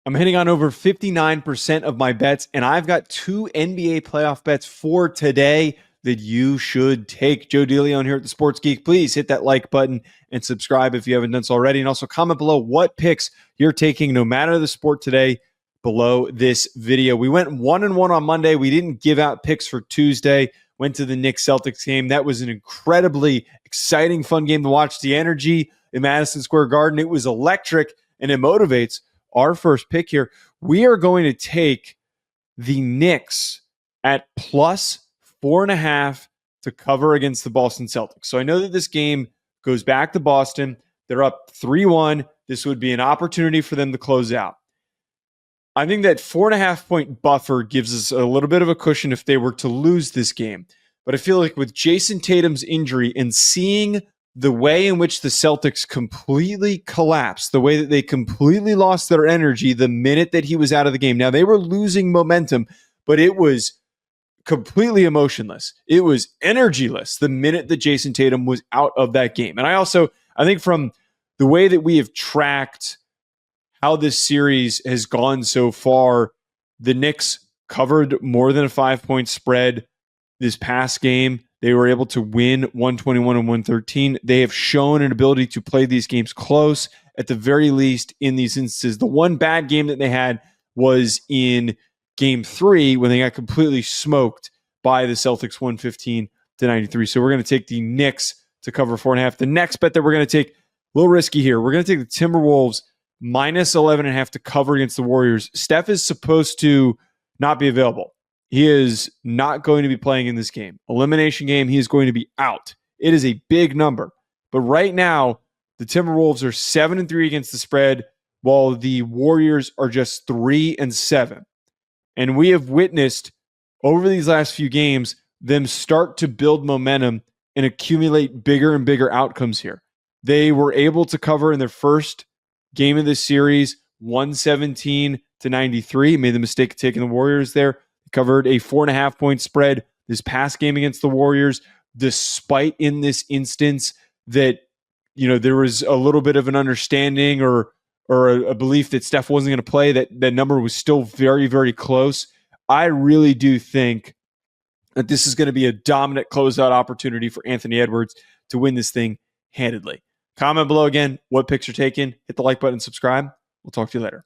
I'm hitting on over 59% of my bets, and I've got 2 NBA playoff bets for today that you should take. Joe DeLeone here at the Sports Geek. Please hit that like button and subscribe if you haven't done so already. And also comment below what picks you're taking, no matter the sport today, below this video. We went 1-1 on Monday. We didn't give out picks for Tuesday. Went to the Knicks Celtics game. That was an incredibly exciting, fun game to watch. The energy in Madison Square Garden, it was electric, and it motivates. Our first pick here, we are going to take the Knicks at plus 4.5 to cover against the Boston Celtics. So I know that this game goes back to Boston. They're up 3-1. This would be an opportunity for them to close out. I think that 4.5 point buffer gives us a little bit of a cushion if they were to lose this game. But I feel like with Jason Tatum's injury and seeing the way in which the Celtics completely collapsed, the way that they completely lost their energy the minute that he was out of the game. Now, they were losing momentum, but it was completely emotionless. It was energyless the minute that Jason Tatum was out of that game. And I think from the way that we have tracked how this series has gone so far, the Knicks covered more than a 5-point spread this past game. They were able to win 121 and 113. They have shown an ability to play these games close, at the very least in these instances. The one bad game that they had was in Game 3 when they got completely smoked by the Celtics 115-93. So we're going to take the Knicks to cover 4.5. The next bet that we're going to take, a little risky here. We're going to take the Timberwolves minus 11.5 to cover against the Warriors. Steph is supposed to not be available. He is not going to be playing in this game. Elimination game, he is going to be out. It is a big number. But right now, the Timberwolves are 7-3 against the spread, while the Warriors are just 3-7. And we have witnessed over these last few games them start to build momentum and accumulate bigger and bigger outcomes here. They were able to cover in their first game of this series 117-93. Made the mistake of taking the Warriors there. Covered a 4.5 point spread this past game against the Warriors, despite in this instance that, there was a little bit of an understanding or a belief that Steph wasn't going to play, that number was still very, very close. I really do think that this is going to be a dominant closeout opportunity for Anthony Edwards to win this thing handedly. Comment below again what picks you're taking. Hit the like button, subscribe. We'll talk to you later.